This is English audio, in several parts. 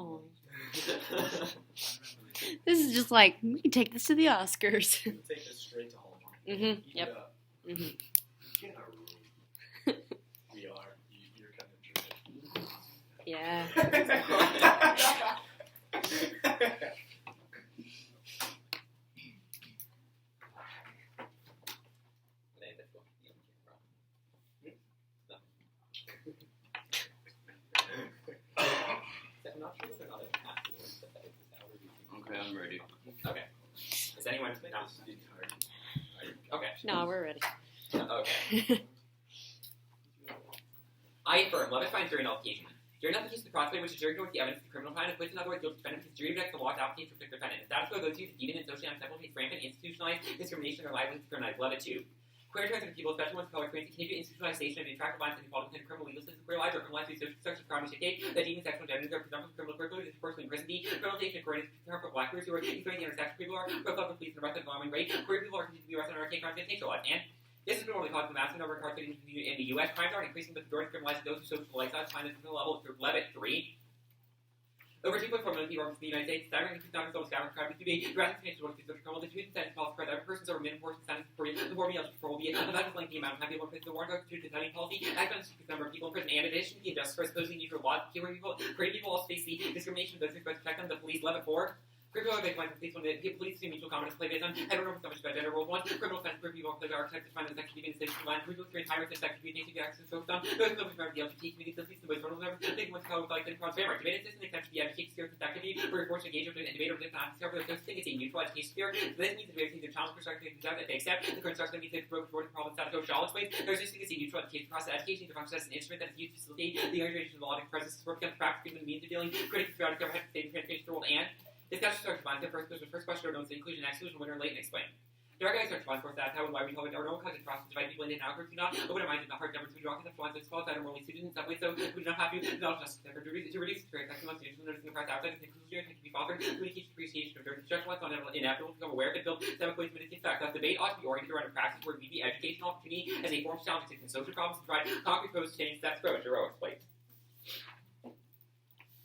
Oh. This is just like, we can take this to the Oscars. Take this straight to Hallmark. Mm-hmm. Yep. Mm-hmm. Get our room. We are. You're kind of driven. Yeah. Okay, I'm ready. Okay. Is anyone now? Okay. No, we're ready. Okay. I affirm, love is fine during nullification. During nullification, the prosecutor which is jury with the evidence of the criminal plan and puts in other words guilty defendant because jury rejects the law's application to protect the defendant. The status quo goes to even in socially unacceptable case rampant institutionalized discrimination or liability to criminalize. Love it too. Queer trans people, especially ones of color, experience continued institutionalization of intractable violence and inequality within criminal legal system. Queer lives are criminalized through social structure, crime, and dictate that even sexual genders are presumptive criminal curriculum is forcibly imprisoned. Criminalization according to for black queers who are exploiting intersexual people are profiled with police and arrested for violent rape. Queer people are continued to be arrested on arcane crimes against nature laws. And this has been one of the causes of the massive number of incarcerated in the U.S. Crimes are increasing, but the majority criminalizing those who social lifestyles find at the level through Levitt 3. Over 2.4 million people are in the United States, staggering increased numbers of scattering crime to be drastic change to what is criminal. The two sentence policy for every person's over minimum portion sentence for the 4 meals for will be a lengthy amount of time people in prison. The warrant goes to the deciding policy, act on the number of people in prison, and in addition to the injustice for supposedly neutral law, create people also face the discrimination of those who protect them. The police Levitt 4. Criminal victimized the police when the police see mutual common play based on heteronormative so much about gender roles. 1. Criminal offense for people play architects to find the sexual deviant state line. Criminal experience high risk of sexual deviant nature actions focused on those who members of the LGBT community, the police, the most vulnerable members, big ones called like the cross family. Debate system exception to the education sphere activity where you're forced to engage with and debate over different discover that those things is a neutral education sphere. So this means that we have seen the challenge perspective that they accept the current structure that means they provoke toward the problem status quo shall explain. There's this thing is a neutral education process. Education is a process, an instrument that is used to facilitate the integration of the law and process to work against practice given the means of dealing critically throughout the government state and transformation of the world. And discussion starts to find the first question of the inclusion and exclusion, winner, late, and explain. The argument starts to find force that how and why we call it our own content process to divide people into now groups do not open our minds and the hard numbers to draw conceptual lines that's qualified and morally suited in some way, so we do not have to develop justice to reduce the very effective ones used in noticing the price outside and inclusion can be fostered communication appreciation of their constructional on inevitable to become aware of it build seven ways to mitigate facts. Thus debate ought to be oriented around a practice where we be educational opportunity as a form of challenge to social problems to provide concrete proposed change that's growth. Zhou explained.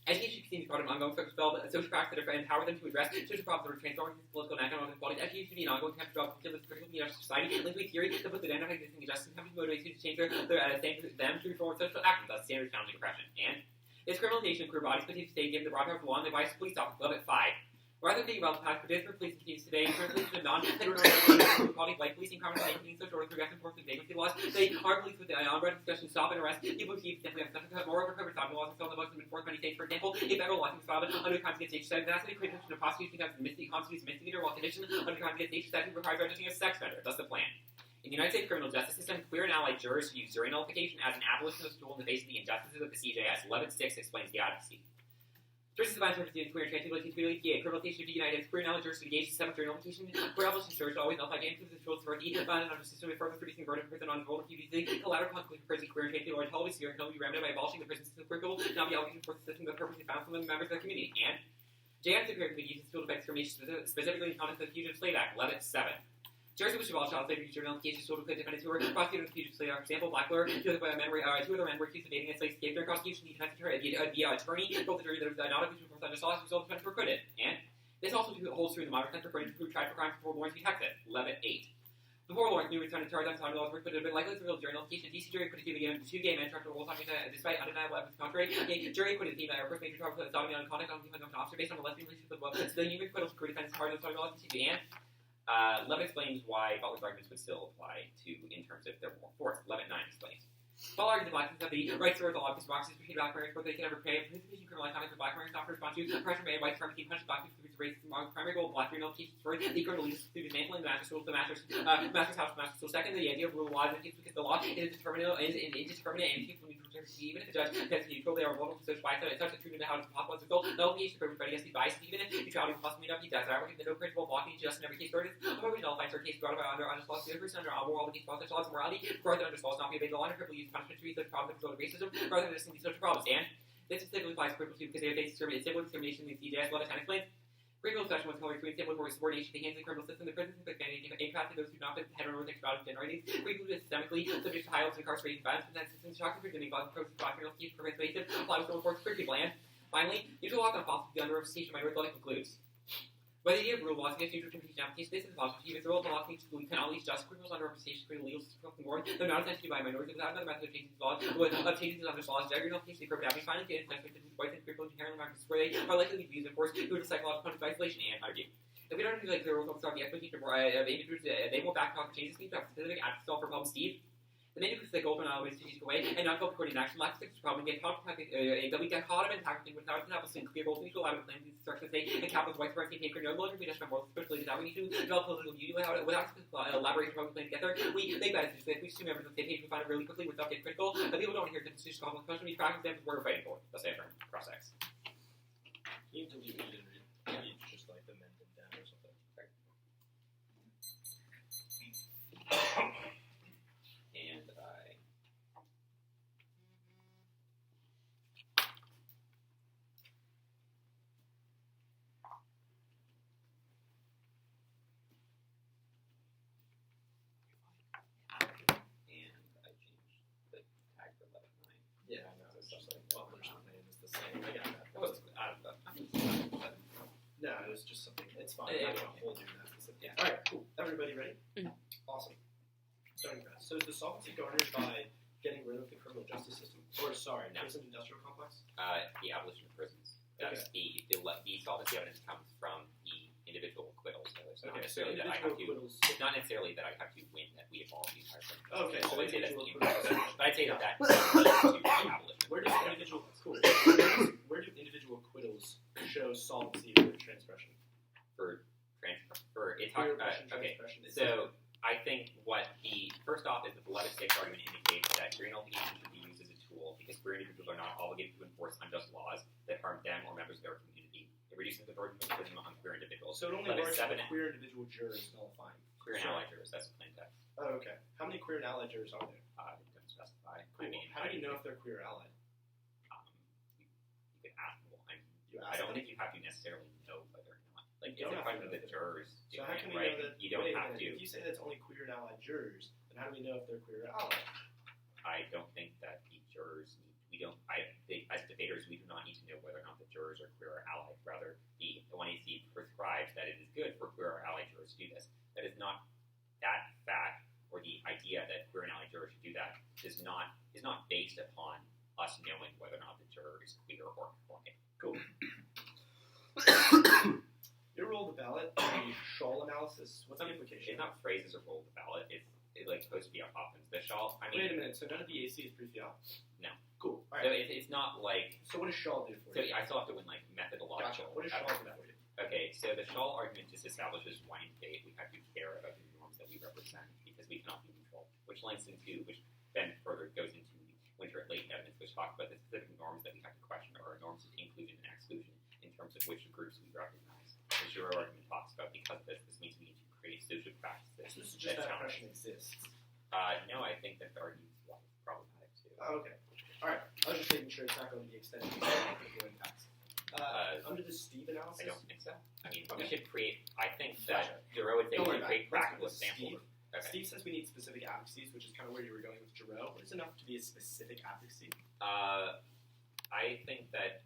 Education continues to be part of an ongoing social practice that empower them to address social problems that are transforming political and economic inequalities. Education should be an ongoing attempt to develop skills critical in our society, linked with theory that puts the dynamic existing injustice and companies motivation to change them to reform social actions, thus standard challenging oppression. And this criminalization of queer bodies continues to stay given the broad power of the law and the advice of police officers. Levitt 5. Rather than thinking about the past, participant policing continues today, police of non-heteronormative equality like policing, crime, and making social order through enforcement vacancy laws. They are police with the on-road discussion, stop and arrest people who simply have subject to moreover covered stop laws and still the most have been enforced many states. For example, if federal law is filed under crimes against nature, that's the creation of prosecution against constitutes misdemeanor while conviction under crimes against nature statute requires registering as a sex offender. Thus the plan. In the United States criminal justice system, queer and allied jurors use jury nullification as an abolitionist tool in the face of the injustices of the CJS. 11.6 explains the advocacy. Justice of violence between queer and trans people continues to be a criminalization of the United States. Queer knowledge jurors engage in systemic jury nullification. Queer abolition jurors always nullify games of the tools for the violent under system with further producing burden of prison on vulnerable communities. Collateral consequences for prison queer and trans people are totally severe and can only be remedied by abolishing the prison system curriculum, not be obligated for the system that purposely found from the members of the community. And JM Superior Committee uses this tool to fight discrimination specifically in context of the Fugitive Slave Act. 11.7. Jurors who wish to abolish child slavery jury nullification tool to put defendants who were prosecuted in the Fugitive Slave Act. For example, black lawyer, two other men were accused of aiding a slave escape during prosecution. The defense attorney told the jury that it was not a victim of unjust law as a result of defendants were acquitted. And this also holds true in the modern sense for defendants who tried for crimes before Lawrence v. Texas. 11.8. Before Lawrence knew return to charge on time laws were acquitted, but likely to reveal jury nullification. A DC jury acquitted two gay men charged with sodomy despite undeniable evidence contrary. A jury acquitted female first major charge with sodomy on conduct on an officer based on the lesbian relationship with civilian acquittals for defense charged with sodomy laws. And Levitt explains why Butler's arguments would still apply to in terms of their moral force. Levitt 9 explains. Butler argues that black people have the right to all obvious boxes between black marriage, but they can never pay. Participation in criminal economics for black marriage not to respond to pressure made by white keep punishing black people through racism. Primary goal of black nullification for the criminal leaders through dismantling the master's school, the master's house, master's school. Second, the idea of rule of law because the law is indeterminate and people need to protect even if the judge has neutral, they are vulnerable to social bias. It's such a true to how it's possible as a goal. Nullification for everybody against the bias, even if neutrality will possibly not be desirable. The no principle of blocking just in every case. Third is however we nullify certain cases brought about under unjust laws. The other person under our moral against laws and morality. Further, unjust laws not be obeyed. The law and privilege use punishment to be such problems as racism rather than just these social problems. And this specifically applies to people too because they face civil discrimination in the CJS. Levitt 10 explains. Criminal session was called between civil subordination to the hands of the criminal system. The prison system is impacting those who do not fit heteronormative about gender identities. People who are systemically subject to high levels of incarceration violence, and that system shock and presenting violent approaches to black criminals keep pervasive, apply with civil force queer people. And Finally, neutral laws on philosophy under representation of minority law concludes. By the idea of rule laws against neutral interpretation application, this is philosophy, if the rule of law means we can at least just criminals under representation create a legal system of more, though not essentially by minorities without another method of changing these laws, of changing these other laws, diagram application of the appropriate finally to international whites and critical inherently markets where they are likely to be used, of course, due to psychological punishment, isolation, and hierarchy. If we don't do like the rules of the expectation of individuals, they will backtalk changes these to specific acts solve for problem Steve. The main conclusion is that Goldman always strategic way and not go according to action. Last six problem get caught that we get caught up in tackling without establishing clear goals. We should allow claim these instructions say and capital's white supremacy paper no longer be just more especially that we need to develop political unity without elaboration about claim together. We make bad decisions. If we assume everyone's on the same page, we find it really quickly without getting critical. People don't hear the decisions complex question. We practice them what we're fighting for. Let's say affirm cross X. You can do it just like the men and down or something. And I. Changed the tag for letter 9. Yeah, I know. It's just like, well, there's the name is the same. I got that. That was out of the. No, it was just something. It's fine. Yeah, I'm yeah, not going to hold you to that specific. Yeah. All right, cool. Everybody ready? Mhm. Awesome. Starting fast. So is the solvency garnered by getting rid of the criminal justice system? Or, sorry, No. prison industrial complex? The abolition of prisons. That's the solvency evidence comes from the individual acquittals. So it's not Okay, so necessarily that I individual have to. acquittals. It's not necessarily that I have to win that we evolve the entire thing. Okay, so I would say that's individual the acquittals. but I'd say that leads to the abolition. Where does individual where do individual acquittals show solvency for transgression? For it's Clear hard, Russian okay. transgression is So I think what the first off is that the Levitt-Sticks argument indicates that queer nullification should be used as a tool because queer individuals are not obligated to enforce unjust laws that harm them or members of their community. It reduces the burden of prison on queer individuals. So it only Levitt works 7 for queer individual jurors nullifying. queer and allied jurors. That's a plain text. Oh, okay. How many queer and allied jurors are there? Don't specify. Cool. I mean, How do you know if they're queer or allied? You could ask. Well, You I ask don't them? think you have to necessarily know whether or not. Like, You it's don't a have question to of the know. jurors. So how can we right? know that? You don't wait a have minute. to. If you say that's only queer and allied jurors, then how do we know if they're queer or allied? I don't think that the jurors need. We don't. As debaters, we do not need to know whether or not the jurors are queer or allied. Rather, the 1AC prescribes that it is good for queer or allied jurors to do this. That is not that fact or the idea that queer and allied jurors should do that is not based upon us knowing whether or not the juror is queer or allied. Cool. Your roll of the ballot, the shawl analysis. What's the implication? It's not phrases or roll the ballot. It's like supposed to be offense. The shawl. I mean, Wait a minute. So none of the AC is pre-fiat? No. Cool. All So right. it's not like. So what does shawl do for So you? I still have to win like Gotcha. methodological. What does shawl do for you? Okay, so the shawl argument just establishes one in date. We have to care about the norms that we represent because we cannot be neutral, which then further goes into the winter and late evidence, which talks about the specific norms that we have to question or norms of inclusion and exclusion in terms of which groups we recognize. The Zhou argument talks about because of this means we need to create social practices. So this is just that that challenge. oppression exists. No, I think that the argument is problematic too. Oh, okay. All right. I was just making sure it's not going to be extended to political impacts. Under the Steve analysis? I don't think so. I mean, we Okay. should create. I think that Gotcha. Giroux would say Don't we worry should about create it. Let's practical go with examples. Okay. Steve says we need specific advocacies, which is kind of where you were going with Giroux. What is enough to be a specific advocacy? I think that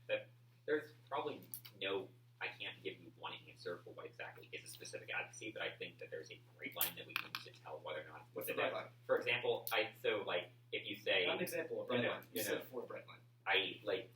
there's probably no. I can't give you one answer for what exactly is a specific advocacy, but I think that there's a bright line that we can use to tell whether or not. What's the bright line? For example, if you say Not an example of bright No, line. You no, said for a bright line.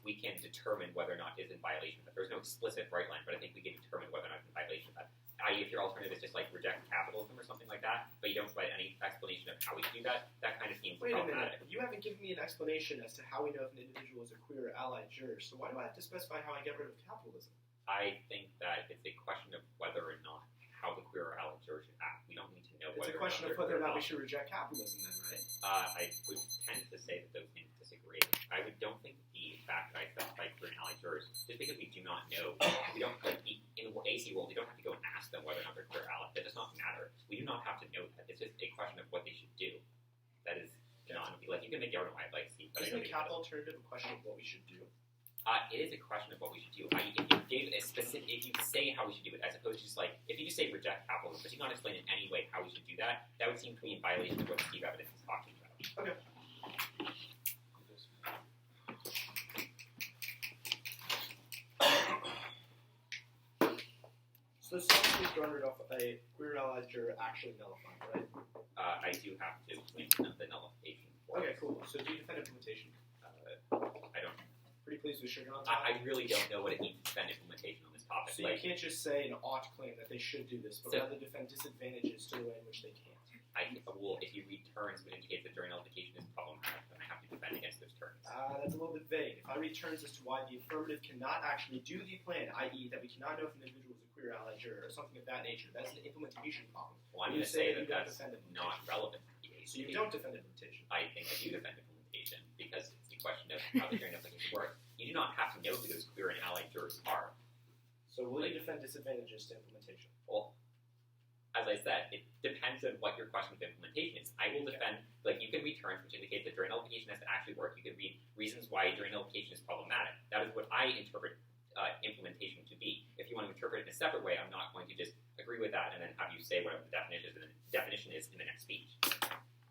we can determine whether or not it's in violation of that. There's no explicit bright line, but I think we can determine whether or not it's in violation of that. If your alternative is just like reject capitalism or something like that, but you don't provide any explanation of how we should do that, that kind of seems Wait a problematic. minute. You haven't given me an explanation as to how we know if an individual is a queer or allied juror, so why do I have to specify how I get rid of capitalism? I think that it's a question of whether or not how the queer or allied juror should act. We don't need to know It's whether a question of or not whether or they're not we queer should reject capitalism then, right? I would tend to say that those things disagree. Don't think the fact that I specify queer and allied jurors, just because we do not know, we don't like in the AC world, we don't have to go and ask them whether or not they're queer or allied. That does not matter. We do not have to know that. It's just a question of what they should do. That is not like you can make your own mind like Steve, but Isn't I the don't cap alternative a question of what we should do? It is a question of what we should do. If you gave a specific, if you say how we should do it, as opposed to just like, if you just say reject capitalism, but you not explain in any way how we should do that, that would seem to be in violation of what Steve Evidence is talking about. Okay. So the sum is garnered off a queer allied juror actually nullifying, right? I do have to link the nullification. Okay, cool. So do you defend implementation? I don't. Pretty pleased with sugar on top? I really don't know what it means to defend implementation on this topic. So you can't just say an ought claim that they should do this, but rather defend disadvantages to the way in which they can't. If you read turns but indicates that jury nullification is problematic, then I have to defend against those turns. That's a little bit vague. If I read turns as to why the affirmative cannot actually do the plan, i.e. that we cannot know if an individual is a queer allied juror or something of that nature, that's an implementation problem. Well, I'm going to say that that's not relevant to the So you don't defend implementation? I think I do defend implementation because it's the question of how the jury nullification works. You do not have to know who those queer and allied jurors are. So will you defend disadvantages to implementation? Well, as I said, it depends on what your question of implementation is. I will defend, like, you can read terms which indicate that jury nullification has to actually work. You can read reasons why jury nullification is problematic. That is what I interpret implementation to be. If you want to interpret it in a separate way, I'm not going to just agree with that and then have you say whatever the definition is in the next speech.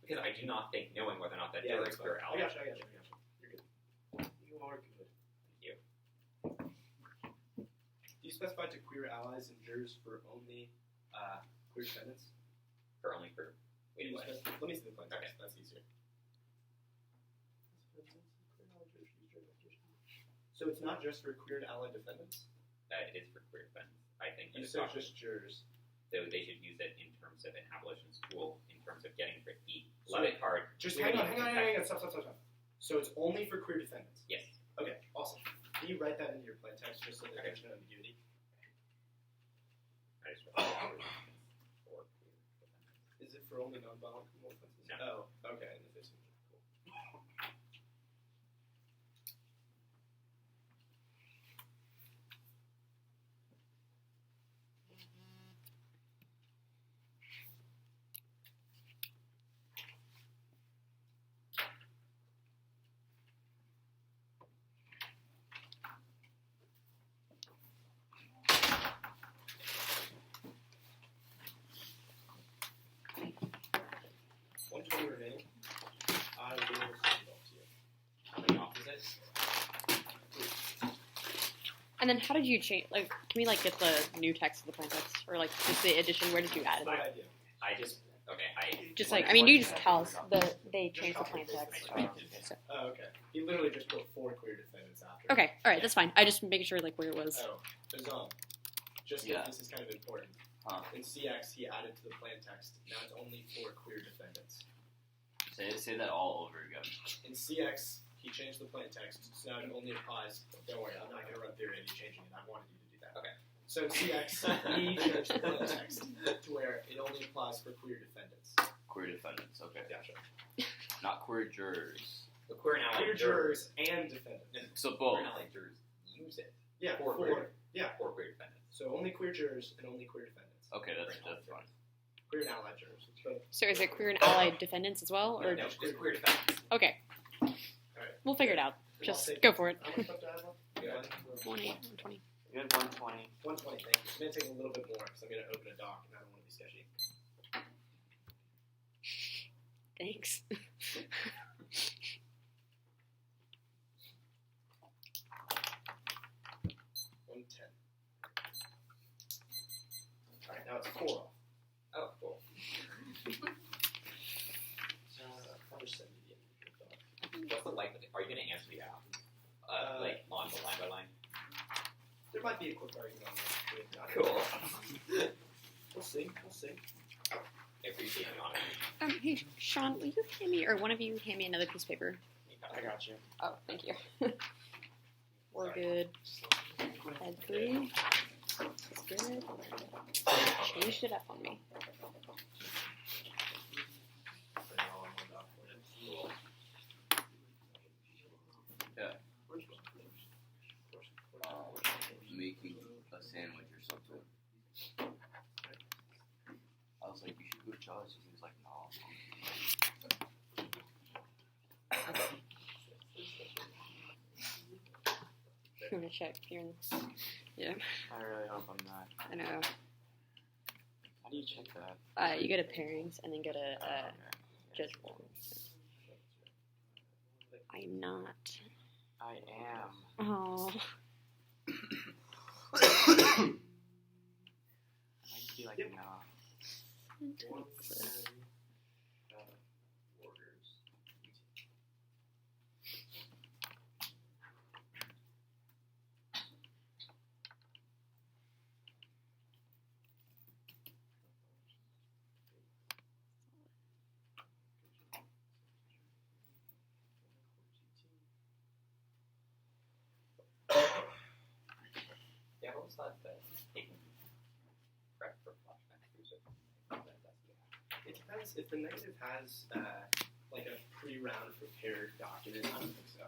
Because I do not think knowing whether or not that juror is queer or allied. I got you. You're good. You are good. Thank you. Do you specify to queer allies and jurors for only queer defendants? For only for... Wait, what? Let me see the plan. Okay. That's easier. So it's not just for queer and allied defendants? It is for queer defendants. I think You said just jurors. So they should use it in terms of an abolition school, in terms of getting the Levitt card. Just hang on. Stop. So it's only for queer defendants? Yes. Okay, awesome. Can you write that into your plain text just so that there's no ambiguity? I just wrote abolition for queer defendants. Is it for only non-violent criminal offenses? No. Oh, okay. In the 15th. Cool. Remaining. I will send it off to you. How many opposites? And then how did you change? Like, can we like get the new text of the plain text, or like just the addition? Where did you add it? Good idea. Just like, I mean, you just tell us they changed the plain text. So. Oh, okay. He literally just put 4 queer defendants after. Okay, all right, that's fine. I just making sure like where it was. Oh, Azam. Just this is kind of important. In CX, he added to the plain text. Now it's only 4 queer defendants. Say that all over again. In CX, he changed the plain text, so now it only applies. Don't worry, I'm not going to run through any changing it. I wanted you to do that. Okay. So in CX, he changed the plain text to where it only applies for queer defendants. Queer defendants, okay. Gotcha. Not queer jurors. The queer and Queer allied jurors and defendants. So Queer both. and allied jurors use it. Yeah, For 4. For queer defendants. So only queer jurors and only queer defendants. Okay, that's fine. Queer and allied jurors. So is it queer and allied defendants as well, or No, just queer defendants. okay? Alright. We'll figure it out. Just go for it. How much stuff do I have left? Yeah. 120. You had 120. 120, thank you. It's going to take a little bit more because I'm going to open a doc and I don't want to be sketchy. Thanks. 110. Alright, now it's 4 off. Oh, cool. Probably send you the individual doc. What's the likelihood? Are you going to answer the app? Like on the line by line? There might be a quick argument on that. Cool. We'll see. I appreciate you on it. Hey, Sean, will you hand me, or one of you hand me another piece of paper? I got you. Oh, thank you. We're good. Had 3. That's good. Changed it up on me. Put it all in one doc for you. Yeah. Making a sandwich or something. I was like, you should go to Josh. He was like, no. I'm gonna check if you're in. Yeah, I really hope I'm not. I know. How do you check that? You go to pairings and then go to Okay. judge form. I am not. I am. Oh. did not. Orders. Yeah, I've always thought that taking prep for flashback through certain It depends if the negative has like a pre-round prepared document. I don't think so.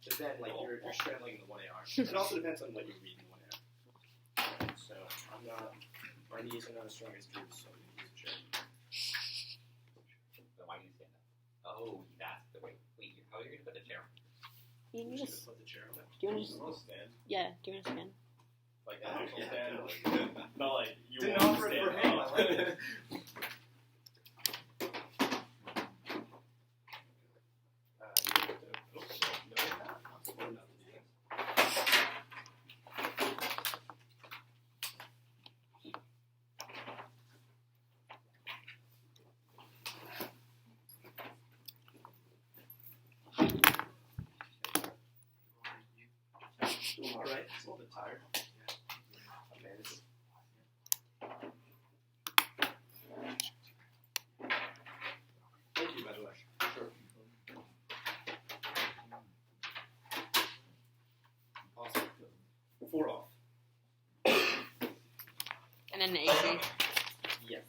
But then like you're scrambling in the 1AR. It also depends on what you read in the 1AR. So I'm not. My knees are not as strong as yours, so I'm gonna use a chair. So why do you stand up? Oh, that's the way. Wait, how are you gonna put the chair? You I'm can just just, gonna put the chair on that. do you want to just, I'll stand. yeah, do you want to stand? Like that. I'll Yeah. stand. Not like you Didn't want offer to it stand for him. I up. like it. Alright, it's a little bit tired. Okay, this- Thank you, by the way. Sure. Awesome. 4 off. And then the AC. Yes.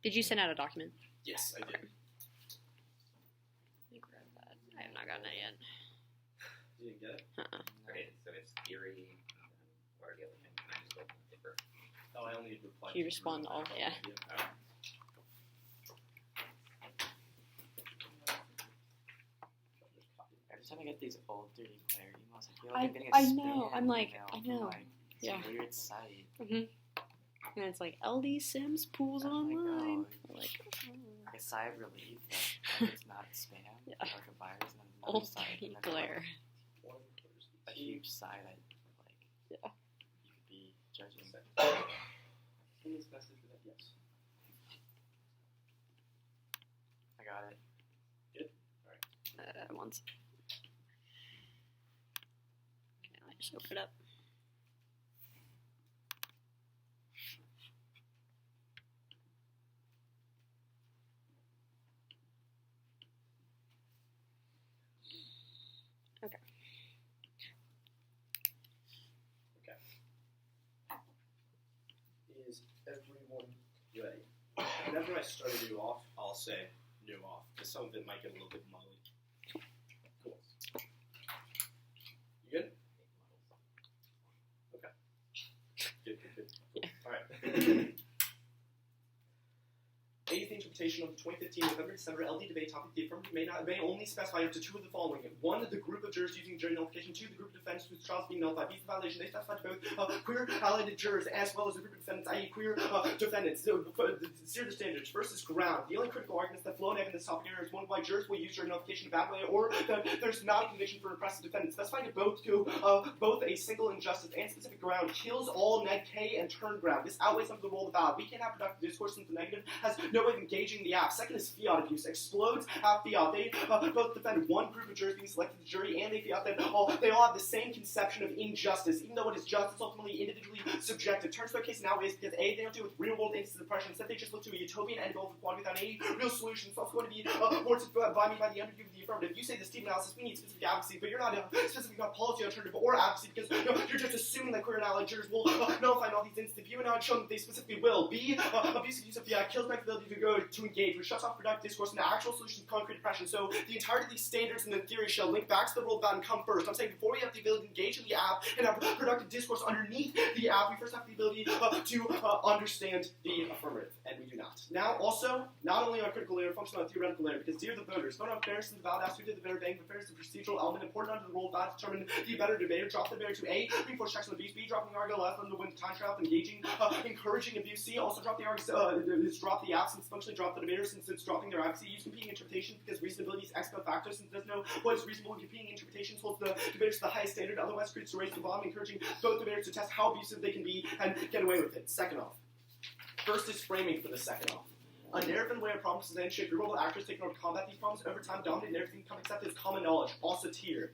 Did you send out a document? Yes, I did. Let me grab that. I have not gotten it yet. You didn't get it? Okay, so it's theory. What are the other things? Can I just open the paper? Oh, I only need to reply. Can you respond to all? Yeah. Every time I get these old 3D player emails, I feel like I'm getting a I spam know, I'm like, email I from, know. like, some Yeah. weird site. And it's like LD Sims pools I'm like, online. oh. Like, A sigh of relief that like, it's not spam, Yeah. like a virus, and then another old site, dirty and then glare. a huge sigh that like Yeah. you could be judging. Send this message with that yes. I got it. Once. Okay, I just open it up. Okay. Is everyone ready? Whenever I start a new off, I'll say new off, because some of it might get a little bit muddled. Cool. You good? Okay. Good. Yeah. Alright. 8th interpretation of the 2015 November-December LD debate topic: the affirmative may only specify up to 2 of the following: 1, the group of jurors using jury nullification; 2, the group of defendants whose trials being nullified. These violations they specify to both queer allied jurors as well as the group of defendants, i.e. queer defendants. Zero standards versus ground. The only critical arguments that flow in this topic area is one, why jurors will use jury nullification to evaluate, or that there's not a conviction for repressive defendants. Specifying to both a single injustice and specific ground kills all neg K and turn ground. This outweighs some of the role of the valid. We can't have productive discourse since the negative has no way of engaging the app. Second is fiat abuse. Explodes at fiat. They both defend one group of jurors being selected to the jury, and they fiat that they all have the same conception of injustice. Even though it is just, it's ultimately individually subjective. Turns to a case nowadays because A, they don't deal with real-world instances of oppression. Instead, they just look to a utopian end goal for equality without any real solution. It's also going to be warranted by me by the ambiguity of the affirmative. You say the Steve analysis, we need specific advocacy, but you're not specific about policy alternative or advocacy because you're just assuming that queer and allied jurors will nullify all these instances. If you and I show that they specifically will. B, abusive use of fiat kills my ability to go to engage, which shuts off productive discourse into actual solutions to concrete depression. So the entirety of these standards and the theory shall link back to the rule of that and come first. I'm saying before we have the ability to engage in the app and have productive discourse underneath the app, we first have the ability to understand the affirmative, and we do not. Now, also, not only on critical layer, function on theoretical layer, because dear the voters, vote on fairness and the valid aspect of the better bank, but fairness is a procedural element important under the rule of that to determine the better debater. Drop the better to A, reinforce checks on abuse. B, dropping the argo, allows them to win time trial, engaging, encouraging abuse. C, also drop the argo, drop the app since functionally drop the debater since it's dropping their advocacy. Use competing interpretations because reasonability is ex post facto since there's no what is reasonable. Competing interpretations holds the debaters to the highest standard, otherwise creates a race to the bottom, encouraging both debaters to test how abusive they can be and get away with it. Second off. First is framing for the second off. A narrative and way of problems is then shape your role actors taking over to combat these problems over time, dominate narratives become accepted as common knowledge, also tier.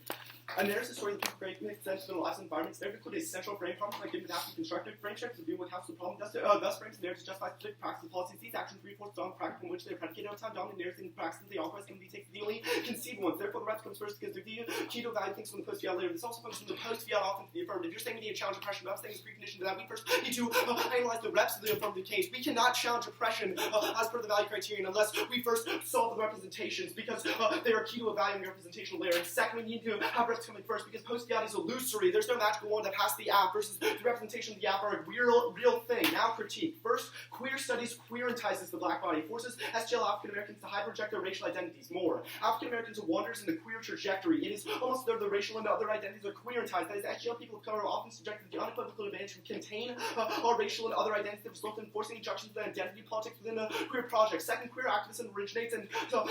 A narrative story that makes sense to the lives and environments never include a central frame problem like given it has to be constructive. Frame checks to view what counts the problem. Thus frames and narratives justify specific practices and policies. These actions reinforce the practice in which they are predicated over time, dominant narratives and practices they authorize can be taken the only conceivable ones. Therefore, the right comes first because the keto value things from the post-fiat later. This also functions from the post-fiat often to the affirmative. You're saying we need to challenge oppression, but I'm saying it's preconditioned to that. We first need to analyze the reps of the affirmative case. We cannot challenge oppression as per the value criterion unless we first solve the representations because they are key to evaluating representational layer. And second, we need to have reps coming first because post-fiat is illusory. There's no magical one that has the app versus the representation of the app are a real thing. Now critique. First, queer studies queerentizes the black body, forces SGL African Americans to hyper-project their racial identities more. African Americans are wanderers in the queer trajectory. It is almost though the racial and other identities are queerentized. That is, SGL people of color are often subjected to the unequivocal advantage to contain our racial and other identities that result in forcing injunctions and identity politics within a queer project. Second, queer activism originates and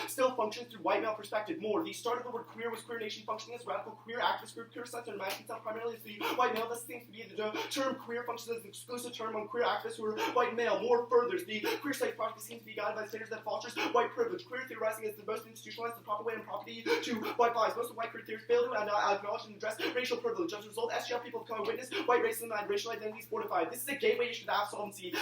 still functions through white male perspective more. The start of the word queer was Queer Nation functioning as radical queer activist group. Queer sets and imagine itself primarily as the white male. This seems to be the term queer functions as an exclusive term on queer activists who are white male. More furthers, the queer studies project seems to be guided by standards that fosters white privilege. Queer theorizing is the most institutionalized and proper way and property to white bodies. Most of white queer theories fail to acknowledge and address racial privilege. As a result, SGL people of color witness white racism and racial identities fortified. This is a gateway issue to absolvency.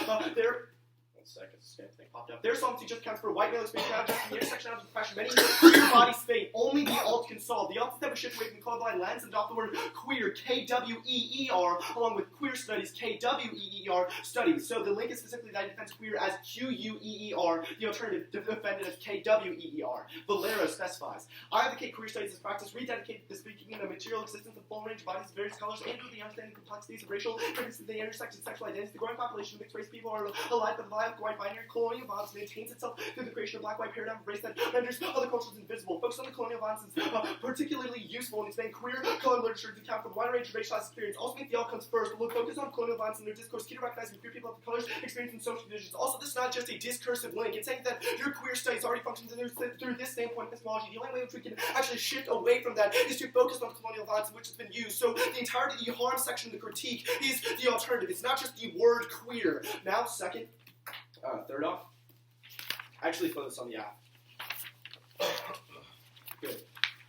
Thing popped up. Their solvency just counts for white male experience, just the intersection of depression. Many queer bodies fate. Only the alt can solve. The alt that we shift away from the colorblind lens and adopt the word queer, K-W-E-E-R, along with queer studies, K-W-E-E-R studies. So the link is specifically that it defends queer as Q-U-E-E-R, the alternative defended as K-W-E-E-R. Valero specifies, I advocate queer studies as practice, rededicate to the speaking in the material existence of full range of bodies of various colors, and to the understanding complexities of racial differences, the intersections, sexual identities. The growing population of mixed race people are allied by the violent white binary colonial violence maintains itself through the creation of black-white paradigm of race that renders other cultures invisible. Focus on the colonial violence is particularly useful in expanding queer color literature to account for the wide range of racialized experience. Also think the outcomes first. We'll focus on colonial violence in their discourse, key to recognizing queer people of the colors experiencing social divisions. Also, this is not just a discursive link. It's saying that your queer studies already functions through this standpoint epistemology. The only way which we can actually shift away from that is to focus on colonial violence in which it's been used. So the entirety of the harm section of the critique is the alternative. It's not just the word queer. Now, second, third off, actually focus on the app. Good.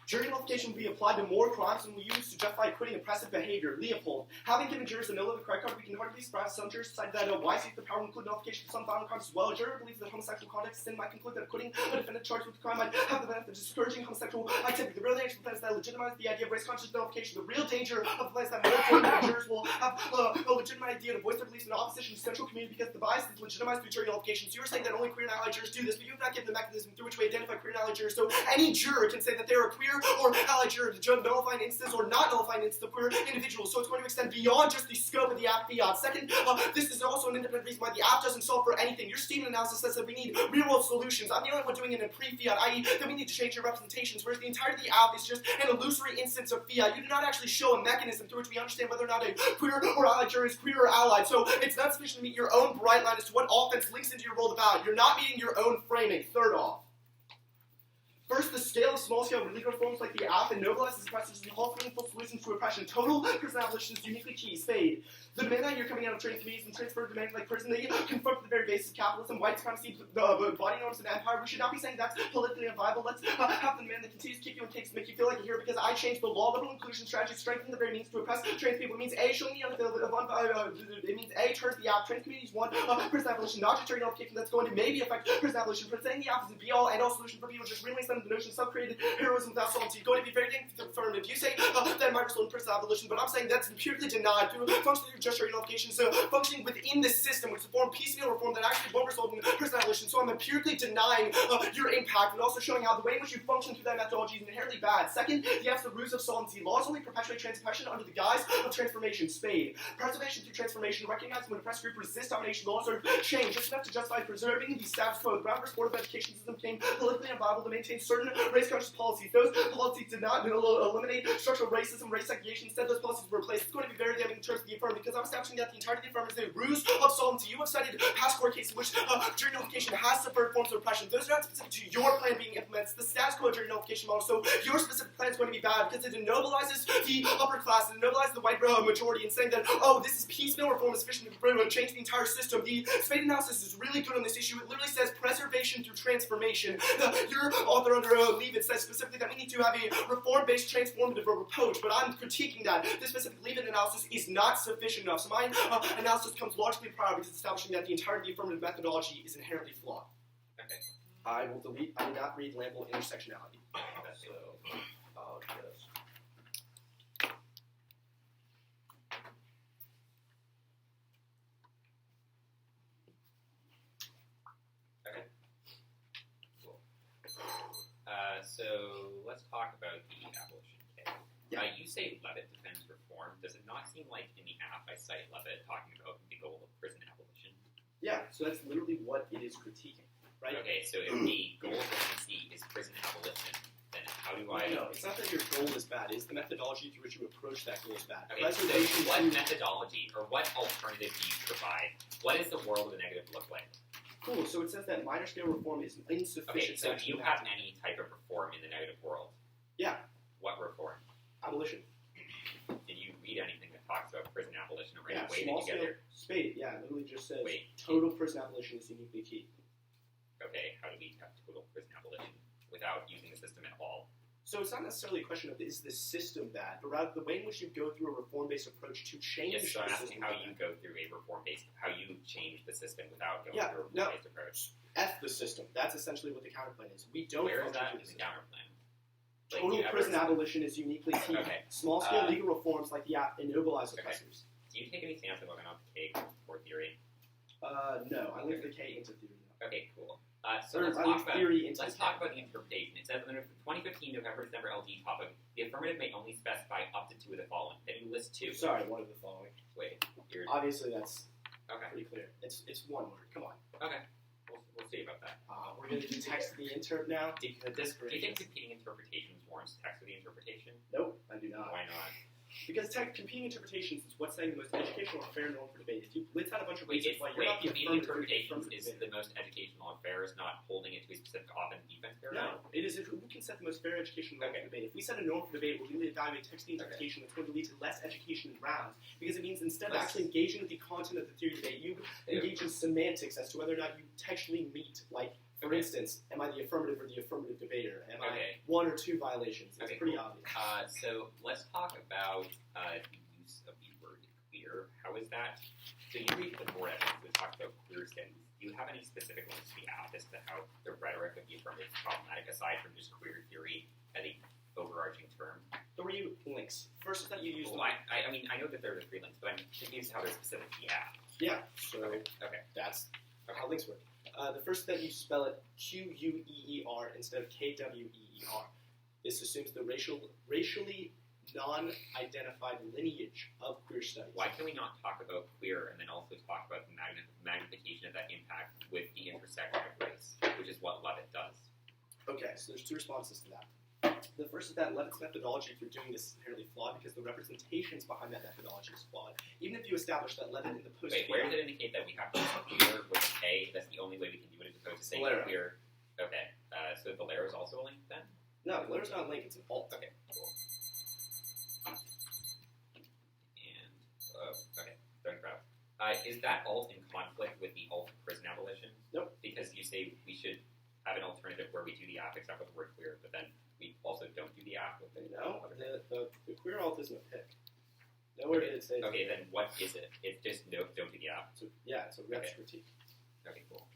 Jury nullification will be applied to more crimes than we use to justify quitting oppressive behavior. Leopold. Having given jurors a no limit credit card, we can hardly be surprised some jurors decide that why seek the power to include nullification for some violent crimes as well. A juror believes that homosexual conduct is sin might conclude that quitting a defendant charged with the crime might have the benefit of discouraging homosexual activity. The real danger of the plans that legitimize the idea of race conscious nullification. The real danger of the plans that more jurors will have a legitimate idea to voice their beliefs in opposition to central community because the bias is legitimized through jury nullification. So you're saying that only queer and allied jurors do this, but you have not given the mechanism through which we identify queer and allied jurors. So any juror can say that they are a queer or allied juror to judge nullifying instances or not nullifying instances of queer individuals. So it's going to extend beyond just the scope of the app fiat. Second, this is also an independent reason why the app doesn't solve for anything. Your statement analysis says that we need real-world solutions. I'm the only one doing it in pre-fiat, i.e. that we need to change your representations, whereas the entirety of the app is just an illusory instance of fiat. You do not actually show a mechanism through which we understand whether or not a queer or allied juror is queer or allied. So it's not sufficient to meet your own bright line as to what offense links into your role of value. You're not meeting your own framing. Third off. First, the scale of small-scale legal reforms like the app and nobilizes oppressors and calls for meaningful solutions to oppression. Total prison abolition is uniquely key. Spade. The demand that you're coming out of trade committees and transfer demands like prison, they confront the very basis of capitalism, white supremacy, body norms, and empire. We should not be saying that's politically unviable. Let's have the demand that continues to keep you in cakes to make you feel like you're here because I changed the law. Liberal inclusion strategy strengthens the very means to oppress trans people. It means A, showing the it means A, turns the app. Trans communities want prison abolition, not just jury nullification that's going to maybe affect prison abolition. But saying the app is a be-all, end-all solution for people just relinks them defend the notion of self-created heroism without solvency. Going to be very dangerous to the affirmative. You say that might result in personal abolition, but I'm saying that's empirically denied through functioning through gesture nullification. So functioning within the system, which is a form of piecemeal reform that actually won't result in personal abolition. So I'm empirically denying your impact and also showing how the way in which you function through that methodology is inherently bad. Second, you have the ruse of solvency. Laws only perpetuate transoppression under the guise of transformation. Spade. Preservation through transformation. Recognizing when oppressed group resists domination, laws are changed just enough to justify preserving the status quo. The ground for supportive education system became politically unviable to maintain certain race-conscious policies. Those policies did not eliminate structural racism, race segregation. Instead, those policies were replaced. It's going to be very damning in terms of the affirmative, because I'm establishing that the entirety of the affirmative is a ruse of solvency. You have cited past court cases in which jury nullification has subverted forms of oppression. Those are not specific to your plan being implemented. It's the status quo jury nullification model. So your specific plan is going to be bad because it ennobilizes the upper class, it ennobilizes the white majority, and saying that, oh, this is piecemeal reform is sufficient to change the entire system. The Spade analysis is really good on this issue. It literally says preservation through transformation. Your author under Leavitt says specifically that we need to have a reform-based transformative approach, but I'm critiquing that. This specific Leavitt analysis is not sufficient enough. So my analysis comes logically prior because it's establishing that the entirety of the affirmative methodology is inherently flawed. Okay. I will delete, I will not read Lample intersectionality. So, I'll just... Okay. Cool. So let's talk about the abolition case. Yeah. You say Levitt defends reform. Does it not seem like in the app I cite Levitt talking about the goal of prison abolition? Yeah, so that's literally what it is critiquing, right? Okay, so if the goal of the NC is prison abolition, then how do I... No, it's not that your goal is bad. It's the methodology through which you approach that goal is bad. Okay, so what methodology or what alternative do you provide? What does the world of the negative look like? Cool, so it says that minor scale reform is insufficient. Okay, so do you have any type of reform in the negative world? Yeah. What reform? Abolition. Did you read anything that talks about prison abolition or any Yeah, way small together? scale Spade, yeah, it literally just says Wait. total prison abolition is uniquely key. Okay, how do we have total prison abolition without using the system at all? So it's not necessarily a question of is the system bad, but rather the way in which you go through a reform-based approach to change Yes, so I'm the asking system. how you go through a reform-based, how you change the system without going Yeah, through a no. reform-based approach. F the system. That's essentially what the counterplan is. We don't Where is function that through in the the system. counterplan? Like, Total do you ever- prison abolition is uniquely key. Okay. Small-scale legal reforms like the app ennobilize Okay. oppressors. Do you take any stance about going off the K for theory? No, I link the K into theory now. Okay, cool. So Or let's I talk link about theory into let's the talk K. about the interpretation. It says under 2015 November December LD topic, the affirmative may only specify up to two of the following. Then you list two. Sorry, one of the following. Wait, you're Obviously, that's okay. pretty clear. It's one word. Come on. Okay, we'll see about that. We're going to do text to the interp now. Do you think competing interpretations warrants text of the interpretation? Nope, I do not. Why not? Because competing interpretations is what's saying the most educational and fair norm for debate. If you blitz out a bunch of Wait, reasons why you're not the competing affirmative interpretations is debate. the most educational and fair, is not holding it to a specific offense defense paradigm? No, it is if we can set the most fair educational norm for debate. If we set a norm for debate, we'll really evaluate texting interpretation that's going to lead to less education in rounds. Because it means instead of actually engaging with the content of the theory debate, you engage in semantics as to whether or not you textually meet, like, for instance, am I the affirmative or the affirmative debater? Am I one or two violations? It's pretty obvious. So let's talk about the use of the word queer. How is that? So you read the board evidence that talks about queer studies. Do you have any specific links to the app as to how the rhetoric of the affirmative is problematic, aside from just queer theory as a overarching term? 3 links. First is that you use Well, I mean, I know that there are 3 links, but I'm confused how they're specific to the app. Yeah, so Okay. that's how links work. The first that you spell it Queer instead of Kweer. This assumes the racially non-identified lineage of queer studies. Why can we not talk about queer and then also talk about the magnification of that impact with the intersection of race, which is what Levitt does? Okay, so there's 2 responses to that. The first is that Levitt's methodology for doing this is inherently flawed because the representations behind that methodology is flawed. Even if you establish that Levitt in the post Wait, where does it indicate that we have to use queer with a K? That's the only way we can do it as opposed to saying Valera. queer. Okay, so Valera is also a link then? No, Valera's not a link, it's an alt. Okay, cool. And, okay, starting proud. Is that alt in conflict with the alt prison abolition? Nope. Because you say we should have an alternative where we do the app except with the word queer, but then we also don't do the app with it. No, the queer alt isn't a pick. Nowhere did it say. Okay, then what is it? It's just no, don't do the app. So, yeah, it's a reps Okay. critique. Okay, cool.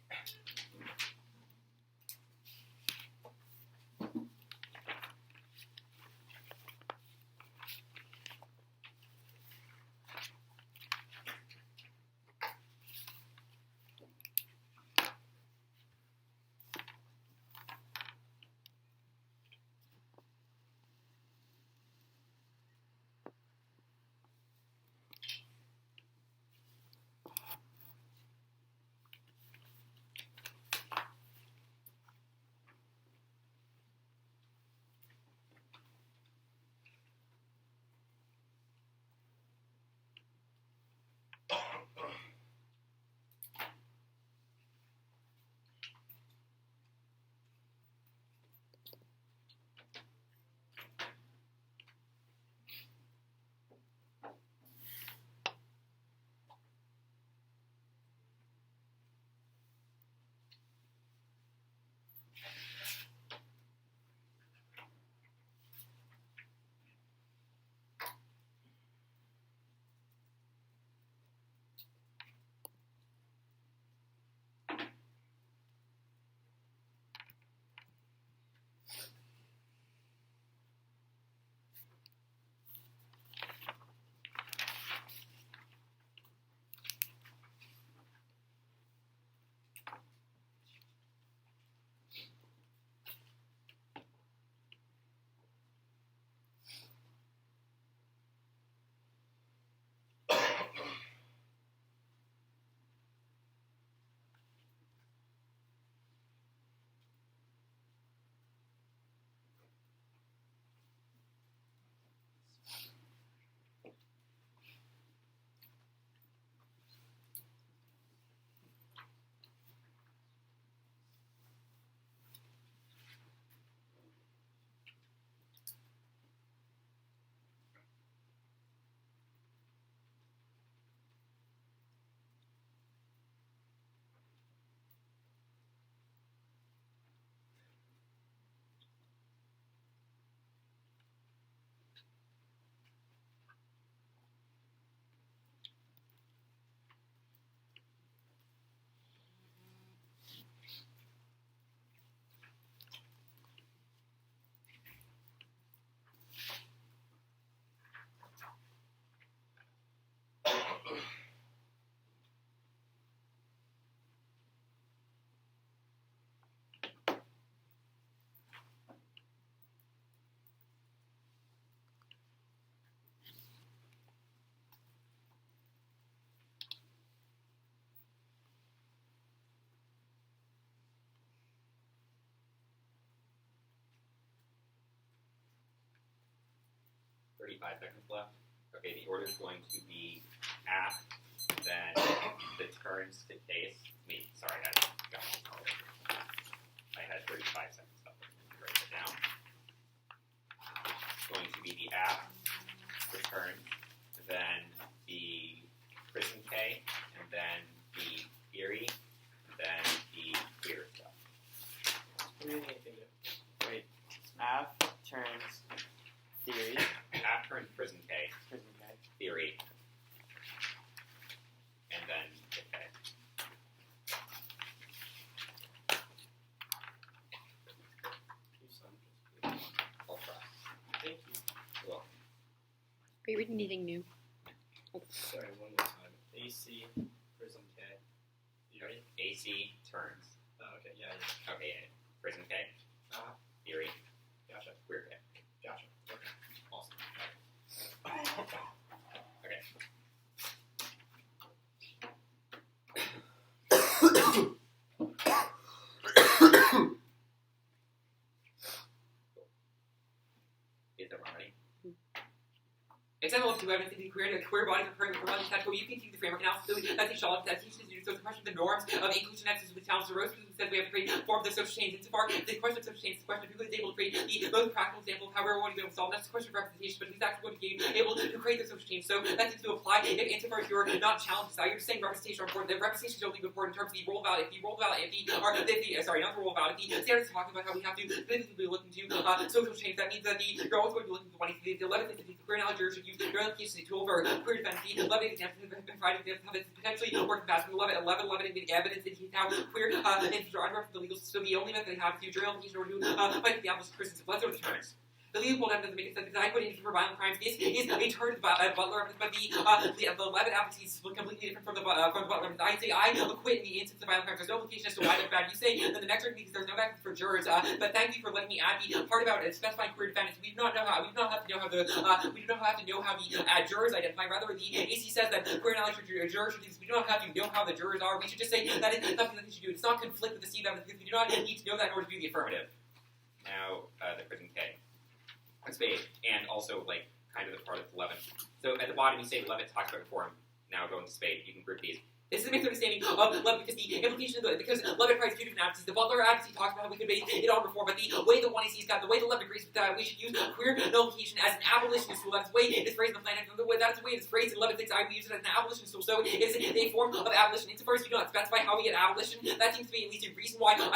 35 seconds left. Okay, the order is going to be app, then the turns to case. Sorry, I got it. I had 35 seconds left. Write it down. It's going to be the app, the turn, then the prison K, and then the theory, and then the clear stuff. Wait. App turns theory. App turns prison K, Prison K. theory, and then the K. I'll try. Thank you. You're welcome. Are you reading anything new? Sorry, one more time. AC, Prism K. Theory? AC turns. Oh, okay, yeah. Okay, yeah. Prison K, Uh-huh. theory, Gotcha. queer K. Gotcha. Okay. Awesome. Okay. Is everyone ready? Example of two evidence in queer bodies of current bodies that you can see the framework analysis. So that's each all that teaches you. So the question of the norms of inclusion nexus with talents or roast says we have to create form of the social chains insofar. The question of social chains is the question of who is able to create the most practical example of how everyone is able to solve. That's the question of representation, but who's actually going to be able to create the social chains. So that seems to apply if insofar as you're not challenged. You're just saying representation are important. The representation is only important in terms of the role value. If the role value, if the not the role value, if the standards talking about how we have to physically look into social chains, that means that you're always going to be looking for one. The 11th is the queer knowledge should use your application as a tool for queer defense. The 11th examples have been provided examples how this potentially working fast. 11 in the evidence that how queer entities are unrepresented the legal system. The only method they have to journal application or to fight the apples prisons. Let's go to terms. The legal evidence doesn't make sense because adequate for violent crimes is a term Butler evidence, but the 11 applications is completely different from the Butler evidence. I say I acquit in the instance of violent crimes. There's no implication as to why that's bad. You say then the next one because there's no back for jurors. But thank you for letting me add the part about specifying queer defendants. We do not have to know how the jurors identify. Rather, the AC says that queer knowledge for jurors. We do not have to know how the jurors are. We should just say that is something that they should do. It's not conflict with the Steve evidence because we do not need to know that in order to do the affirmative. Now the prison K. Spade, and also like kind of the part of 11. So at the bottom you say 11 talks about form. Now go into spade. You can group these. This is a misunderstanding of 11 because the implication of because 11 provides two different advocacies. The Butler advocacy talks about how we could base it on reform, but the way the 1AC's got, the way the 11 agrees with that, we should use queer nullification as an abolitionist tool. That's the way it is phrased in the plan. That's the way it is phrased in 11.6. I would use it as an abolitionist tool. So it is a form of abolition. Insofar as you do not specify how we get abolition, that seems to be at least a reason why I'm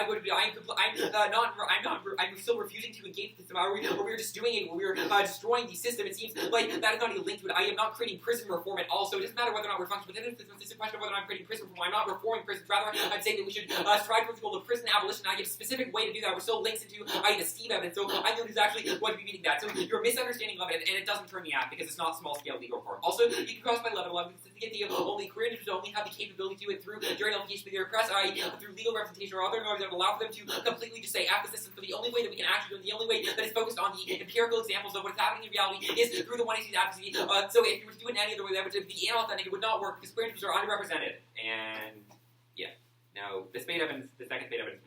still refusing to engage with this where we're just doing it, where we're destroying the system. It seems like that is not a link to it. I am not creating prison reform at all. So it doesn't matter whether or not we're functioning. But then it's a question of whether I'm creating prison reform. I'm not reforming prisons. Rather, I'm saying that we should strive towards the goal of prison abolition. I give a specific way to do that. We're still links into the Steve evidence. So I know who's actually going to be meeting that. So you're misunderstanding of it, and it doesn't turn me out because it's not small-scale legal reform. Also, you can cross by 11 because to get the only queer individuals only have the capability to do it through during application with their press, through legal representation or other norms that allow for them to completely just say F the system. For the only way that we can actually do it, the only way that is focused on the empirical examples of what's happening in reality is through the 1AC's advocacy. So if you were to do it in any other way, that would be inauthentic. It would not work because queer individuals are underrepresented. And yeah. Now, the second spade evidence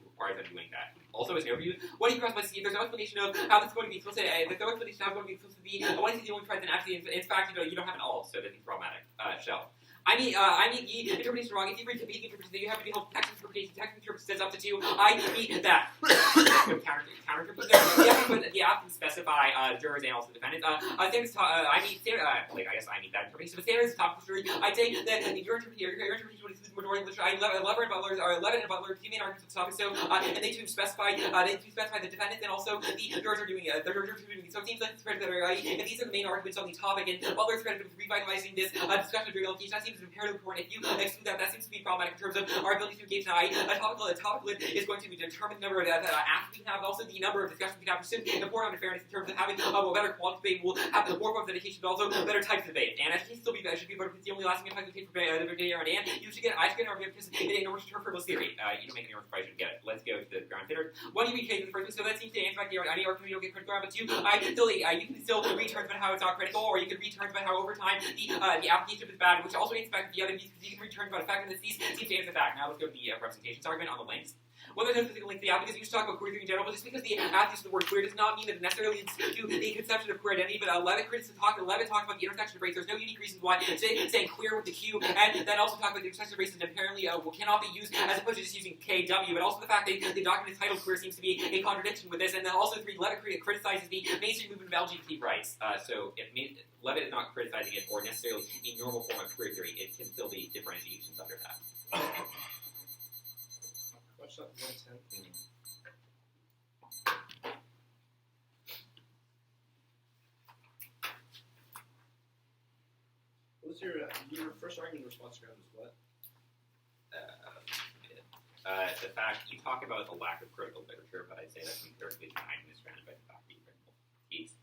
requires them doing that. Also, as an overview, what do you cross by C? There's no explanation of how this is going to be explicit. There's no explanation of how it's going to be explicit. One is the only provides an actually, in fact, you don't have an all, so that's problematic. Shell. I mean, the interpretation wrong. If you read the basic interpretation, then you have to be held text interpretation. Text interpretation says up to 2. I mean that. Counter interpretation. You have to specify jurors and also defendants. Standards. I guess I need that interpretation. But standards top jury. I'd say that your interpretation would include majority literature. Lever and Butler are 11 and Butler. Two main arguments of the topic. So and they too specify the defendants and also the jurors are doing it. The jurors are doing it. So it seems like it's credited right. And these are the main arguments on the topic. And Butler's credited with revitalizing this discussion of jury allocation. That seems imperatively important. If you exclude that, that seems to be problematic in terms of our ability to engage in a topical is going to determine the number of acts we can have, also the number of discussions we can have. It's important on fairness in terms of having a better quality debate. We'll have more forms of education, but also better types of debate. And education should be better because the only lasting impact we take for debate and you should get I should get an argument because in order to turn frivolous theory. You don't make any argument, probably should get it. Let's go to the ground hitter. One, you read in the first one, so that seems to answer any argument you don't get critical around, but two, you can still read terms about how it's not critical, or you can read terms about how over time the application is bad, which also answers back to the other because you can read terms about effectiveness. These seem to answer back. Now let's go to the representations argument on the links. Well, there's no physical link to the app because you should talk about queer theory in general, but just because the app uses the word queer does not mean that it necessarily leads to the conception of queer identity, but Levitt talked about the intersection of race. There's no unique reasons why saying queer with the Q, and then also talk about the intersection of races apparently cannot be used as opposed to just using KW, but also the fact that the document is titled queer seems to be a contradiction with this, and then also Levitt criticizes the mainstream movement of LGBT rights. So if Levitt is not criticizing it or necessarily a normal form of queer theory, it can still be differentiations under that. Watch that 110. What was your first argument in response to ground was what? The fact you talk about the lack of critical literature, but I'd say that's empirically behind this round by the fact that you critical piece.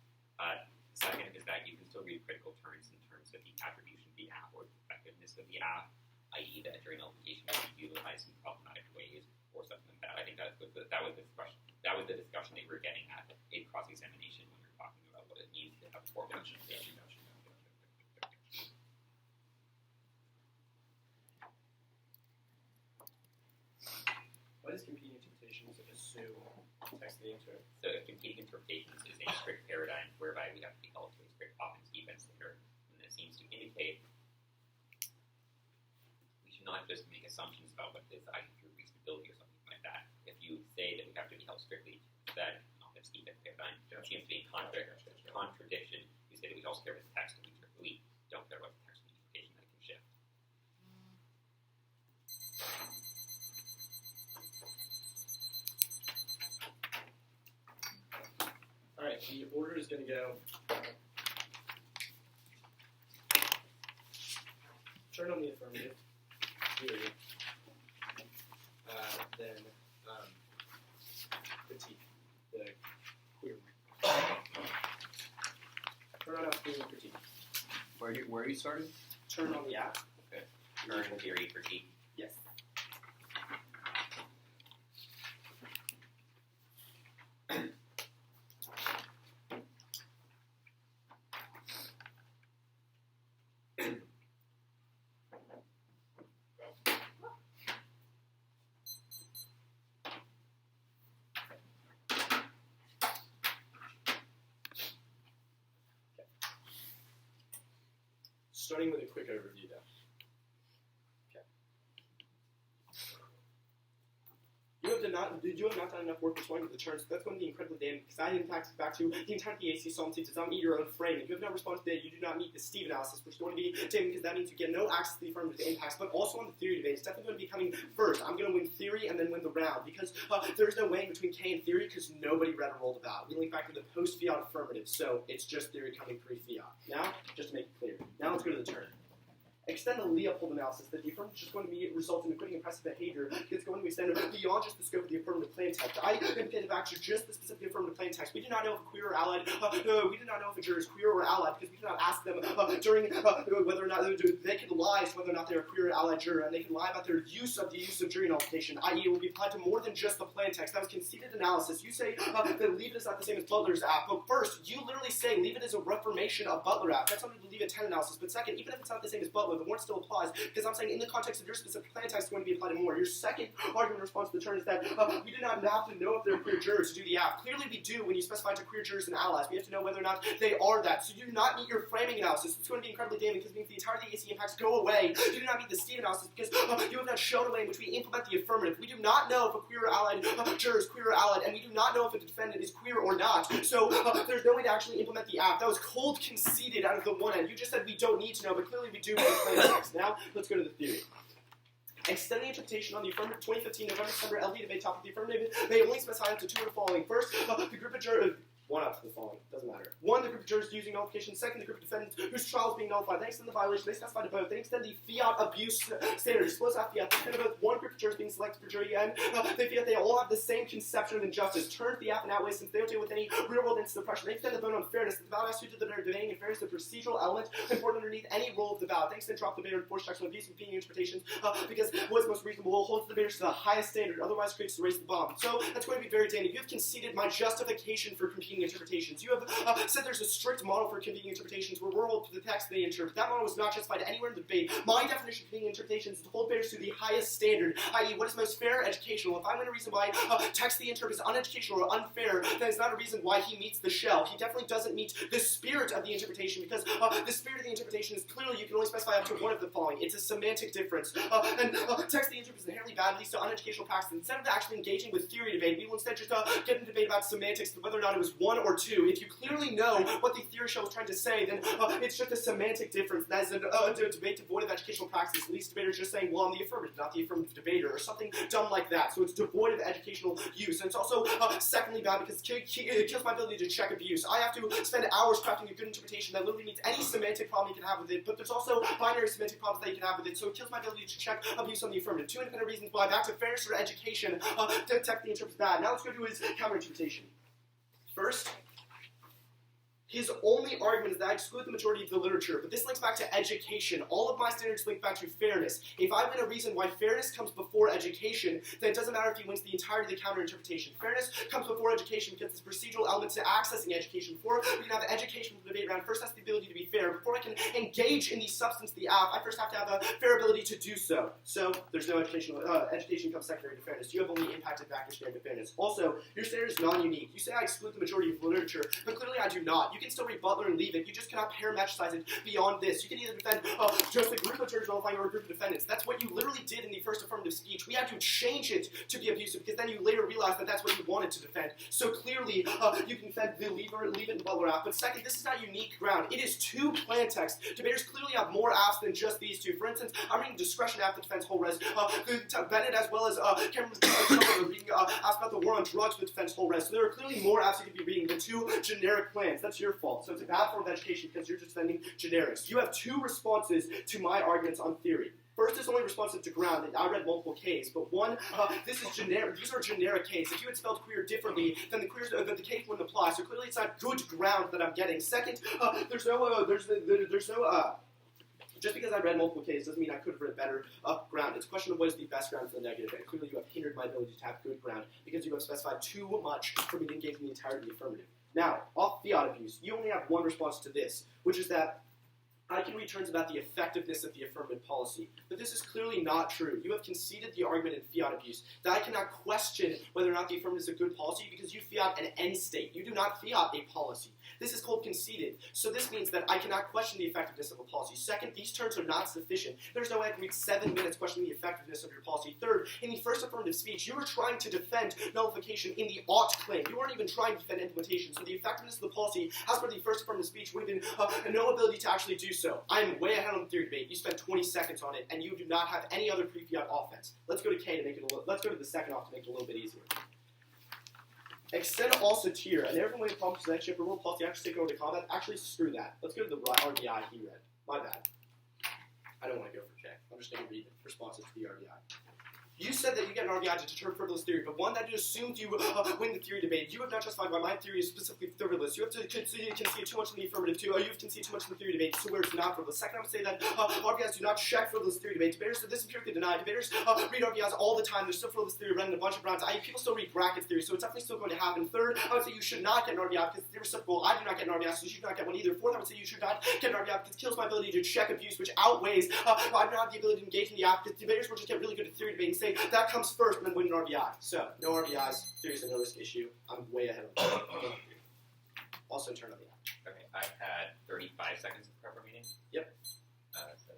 Second is that you can still read critical terms in terms of the attribution of the app or the effectiveness of the app, i.e. that during nullification can be utilized in problematic ways or something like that. I think that was the discussion that we were getting at in cross-examination when we were talking about what it means to have a formal interpretation. What is competing interpretations assume text the answer? So competing interpretations is a strict paradigm whereby we have to be held to a strict offense defense standard, and it seems to indicate we should not just make assumptions about what this I through reasonability or something like that. If you say that we have to be held strictly to that offense defense paradigm, it seems to be in contradiction. You say that we also care about the text, and we don't care about the text of the interpretation that can shift. Alright, the order is going to go. Turn on the affirmative theory. Then critique the queer one. Turn on theory and critique. Where are you starting? Turn on the app. Okay. Turn theory critique. Yes. Starting with a quick overview, though. Okay. You have not done enough work responding to the terms, so that's going to be incredibly damning, because that impacts back to the entire AC solvency does not meet your own frame. If you have not responded to that, you do not meet the Steve analysis, which is going to be damning, because that means you get no access to the affirmative impacts, but also on the theory debate, it's definitely going to be coming first. I'm going to win theory and then win the round, because there's no weighing between K and theory, because nobody read or rolled about. We link back to the post-fiat affirmative, so it's just theory coming pre-fiat. Now, just to make it clear. Now let's go to the turn. Extend the Leopold analysis that the affirmative is just going to result in acquitting impressive behavior. It's going to extend beyond just the scope of the affirmative plain text. I indicated back to just the specific affirmative plain text. We do not know if a queer or allied, we do not know if a juror is queer or allied because we cannot ask them during whether or not they can lie as to whether or not they're a queer or allied juror, and they can lie about their use of jury nullification, i.e. it will be applied to more than just the plain text. That was conceded analysis. You say that Leavitt is not the same as Butler's app, but first, you literally say Leavitt is a reformation of Butler app. That's under the Leavitt 10 analysis, but second, even if it's not the same as Butler, the warrant still applies, because I'm saying in the context of your specific plain text, it's going to be applied to more. Your second argument in response to the turn is that we do not have to know if they're queer jurors to do the app. Clearly we do when you specify to queer jurors and allies. We have to know whether or not they are that. So you do not meet your framing analysis. It's going to be incredibly damning because it means the entirety of the AC impacts go away. You do not meet the Steve analysis because you have not shown a way in which we implement the affirmative. We do not know if a queer or allied juror is queer or allied, and we do not know if a defendant is queer or not. So there's no way to actually implement the app. That was cold conceded out of the one end. You just said we don't need to know, but clearly we do with the plain text. Now, let's go to the theory. Extend the interpretation on the affirmative 2015 November December LD debate topic. The affirmative may only specify up to two of the following. First, the group of jurors. One out of the following. Doesn't matter. One, the group of jurors using nullification. Second, the group of defendants whose trial is being nullified. They extend the violation. They specify to both. They extend the fiat abuse standard. Disclose out fiat. They extend both one group of jurors being selected for jury and they fiat they all have the same conception of injustice. Turn the app and outweigh since they don't deal with any real-world instance of oppression. They extend the vote on fairness. The valid has suited the debating and fairness, the procedural element important underneath any role of the ballot. They extend drop the debater to force checks on abuse and competing interpretations because what's most reasonable holds the debaters to the highest standard. Otherwise, creates to raise the bomb. So that's going to be very dangerous. You have conceded my justification for competing competing interpretations. You have said there's a strict model for competing interpretations where we're held to the text they interpret. That model was not justified anywhere in the debate. My definition of competing interpretations is to hold bears to the highest standard, i.e. what is most fair, educational. If I win a reason why text they interpret is uneducational or unfair, then it's not a reason why he meets the shell. He definitely doesn't meet the spirit of the interpretation, because the spirit of the interpretation is clearly you can only specify up to one of the following. It's a semantic difference. Text the interpret is inherently bad, leads to uneducational practice. Instead of actually engaging with theory debate, we will instead just get into debate about semantics, whether or not it was one or two. If you clearly know what the theory shell is trying to say, then it's just a semantic difference. That is a debate devoid of educational practice. At least debaters just saying, well, I'm the affirmative, not the affirmative debater, or something dumb like that. So it's devoid of educational use. And it's also, secondly, bad because it kills my ability to check abuse. I have to spend hours crafting a good interpretation that literally meets any semantic problem you can have with it, but there's also binary semantic problems that you can have with it, so it kills my ability to check abuse on the affirmative. Two independent reasons why, back to fairness or education, to detect the interpret's bad. Now let's go to his counter-interpretation. First, his only argument is that I exclude the majority of the literature, but this links back to education. All of my standards link back to fairness. If I win a reason why fairness comes before education, then it doesn't matter if he wins the entirety of the counter-interpretation. Fairness comes before education because it's procedural elements to accessing education. Before we can have education debate round, first has the ability to be fair. Before I can engage in the substance of the app, I first have to have a fair ability to do so. So there's no education comes secondary to fairness. You have only impacted back your standard of fairness. Also, your standard is non-unique. You say I exclude the majority of literature, but clearly I do not. You can still read Butler and leave it. You just cannot parametricize it beyond this. You can either defend just a group of jurors nullifying or a group of defendants. That's what you literally did in the first affirmative speech. We had to change it to be abusive because then you later realized that that's what you wanted to defend. So clearly, you can defend the leave it and Butler app. But second, this is not unique ground. It is two plan texts. Debaters clearly have more apps than just these two. For instance, I'm reading Discretion app that defends whole res. Bennett as well as Cameron are reading apps about the war on drugs that defends whole res. So there are clearly more apps you could be reading than two generic plans. That's your fault. So it's a bad form of education because you're just defending generics. You have two responses to my arguments on theory. First is only responsive to ground, and I read multiple Ks, but one, this is generic. These are generic Ks. If you had spelled queer differently, then the K wouldn't apply. So clearly, it's not good ground that I'm getting. Second, there's no just because I read multiple Ks doesn't mean I could have read better ground. It's a question of what is the best ground for the negative, and clearly you have hindered my ability to have good ground because you have specified too much for me to engage in the entirety of the affirmative. Now, off fiat abuse, you only have one response to this, which is that I can read terms about the effectiveness of the affirmative policy, but this is clearly not true. You have conceded the argument in fiat abuse that I cannot question whether or not the affirmative is a good policy because you fiat an end state. You do not fiat a policy. This is called conceded. So this means that I cannot question the effectiveness of a policy. Second, these terms are not sufficient. There's no way I can read 7 minutes questioning the effectiveness of your policy. Third, in the first affirmative speech, you were trying to defend nullification in the ought claim. You weren't even trying to defend implementation. So the effectiveness of the policy, as per the first affirmative speech, would have been no ability to actually do so. I'm way ahead on the theory debate. You spent 20 seconds on it, and you do not have any other pre-fiat offense. Let's go to K to make it let's go to the second off to make it a little bit easier. Extend also tier, and everyone with problems with that ship or rule policy actually take over to combat. Actually, screw that. Let's go to the RBI he read. My bad. I don't want to go for K. I'm just going to read the responses to the RBI. You said that you get an RBI to deter frivolous theory, but one that assumed you win the theory debate. You have not justified why my theory is specifically frivolous. You have to concede too much in the affirmative too. You have conceded too much in the theory debate, so where it's not frivolous. Second, I would say that RBIs do not check frivolous theory debate. Debaters are this empirically denied. Debaters read RBIs all the time. There's still frivolous theory running a bunch of rounds. People still read brackets theory, so it's definitely still going to happen. Third, I would say you should not get an RBI because it's reciprocal. I do not get an RBI, so you should not get one either. Fourth, I would say you should not get an RBI because it kills my ability to check abuse, which outweighs I do not have the ability to engage in the app because debaters will just get really good at theory debate and say that comes first and then win an RBI. So, no RBIs, theory's a no risk issue. I'm way ahead of the Also turn on the app. Okay, I had 35 seconds of prep for meeting. Yep. So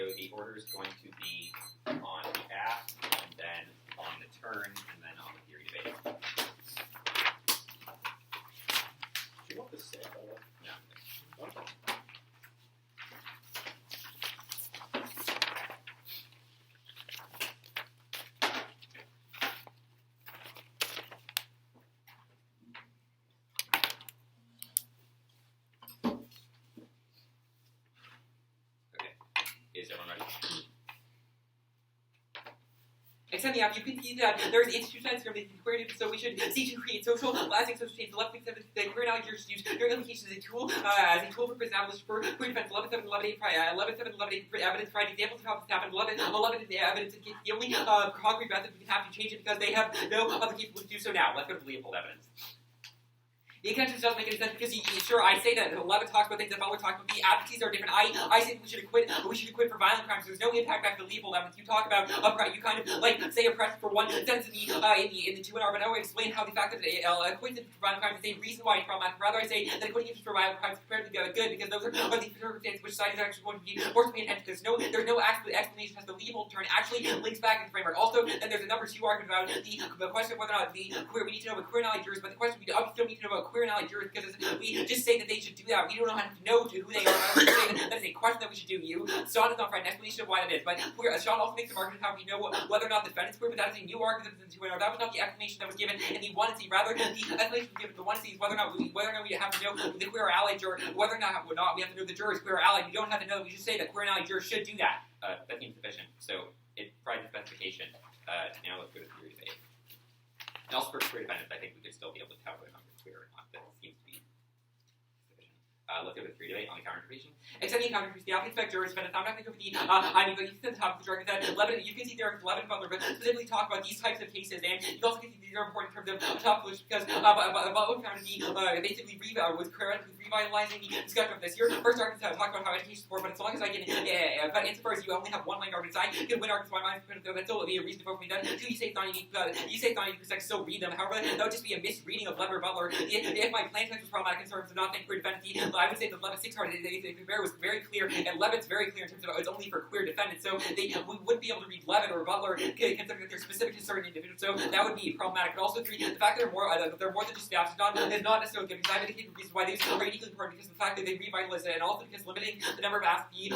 So the order is going to be on the app, and then on the turn, and then on the theory debate. Do you want this set, by the way? No. Okay. Is everyone ready? Extend the app, you can see that there is institutions from the query, so we should seek to create social, lasting social change. 11.7, the query knowledge use your implications as a tool for established for query defense. 11.7, 11.8, 11.7, 11.8, evidence, provide examples of how this happened. 11, the evidence indicates the only concrete method we can have to change it because they have no other capability to do so now. Let's go to the Leopold evidence. The intention doesn't make any sense because sure, I say that 11 talks about things that Butler talks about. The advocacies are different. I say we should acquit for violent crimes. There's no impact back to the Leopold evidence. You talk about you kind of like say oppression for one sentence in the 2 hour, but I don't explain how the fact that acquitted for violent crimes is the reason why it's problematic. Rather, I say that acquitting for violent crimes is comparatively good because those are the circumstances which society is actually going to be forced to pay attention. There's no explanation as the Leopold turn actually links back in the framework. Also, then there's a number 2 argument about the question of whether or not we need to know about queer and allied jurors, but the question we still need to know about queer and allied jurors because we just say that they should do that. We don't have to know who they are. We say that is a question that we should do. Sean is not right. An explanation of why that is. But Sean also makes an argument how we know whether or not the defendant's queer, but that is a new argument in 2 hour. That was not the explanation that was given in the 1C. Rather, the explanation given in the 1C is whether or not we have to know the queer or allied juror, whether or not we have to know the jurors queer or allied. We don't have to know. We just say that queer and allied jurors should do that. That seems sufficient. So it provides a specification. Now let's go to theory debate. And also for queer defendants, I think we could still be able to tell whether or not it's queer or not. That seems to be sufficient. Let's go to the theory debate on the counter-interpretation. Extending counter-interpretation, the applicant expect jurors defendants. I'm not going to go over the but you can see the top of the chart that you can see there are 11 Butler, but specifically talk about these types of cases, and you also can see these are important in terms of top solutions because Butler found basically was correctly revitalizing the discussion of this. Your first argument talk about how education support, but as long as I can, but insofar as you only have one line argument, I can win arguments by mind, that's still be a reason to vote for me. Then two, you say it's not unique, you say it's not unique, because I still read them. However, that would just be a misreading of Lever Butler. If my plain text was problematic in terms of not thinking queer defendants, I would say that Levin's 6 card was very clear, and Levin's very clear in terms of it's only for queer defendants. So we wouldn't be able to read Levin or Butler considering that they're specific to certain individuals. So that would be problematic. But also, 3, the fact that they're more than just staff is not necessarily good because I've indicated reasons why these are uniquely important because of the fact that they revitalize it, and also because limiting the number of the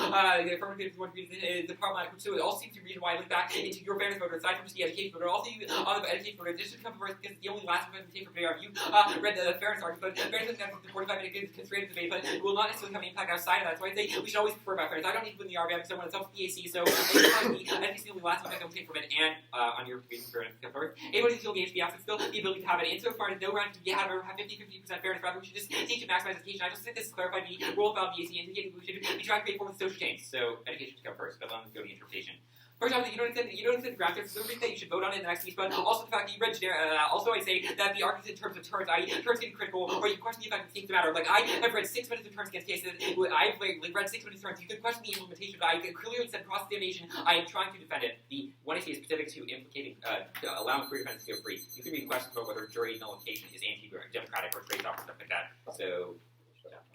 affirmative is the problematic. So it also seems to be a reason why I look back into your fairness voter aside from just the education voter. Also, on the education voter, this should come first because it's the only last one we take for today. You read the fairness argument, but fairness doesn't have the 45-minute constrained debate, but it will not necessarily have an impact outside of that. So I think we should always prefer about fairness. I don't need to win the RBM because I want to self-PAC, so I think the only last one I can take from it, and on your reason for fairness first. Anyone who's still the HBS is still the ability to have it. Insofar as no round you have 50% fairness, rather we should just teach and maximize education. I just think this clarified the rule of BAC, indicating we should be trying to create forms of social change. So education should come first, but let's go to the interpretation. First off, you don't understand the graph. There's no reason that you should vote on it in the next piece, but also the fact that you read generic. Also, I say that the arguments in terms of turns, turns getting critical, or you question the effect of things matter. Like I have read 6 minutes of turns against cases. I've read 6 minutes of turns. You could question the implementation, but I clearly said cross-examination. I am trying to defend it. The one I say is specific to implicating, allowing queer defendants to go free. You could read questions about whether jury nullification is anti-democratic or trades off or stuff like that. So.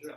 Yeah.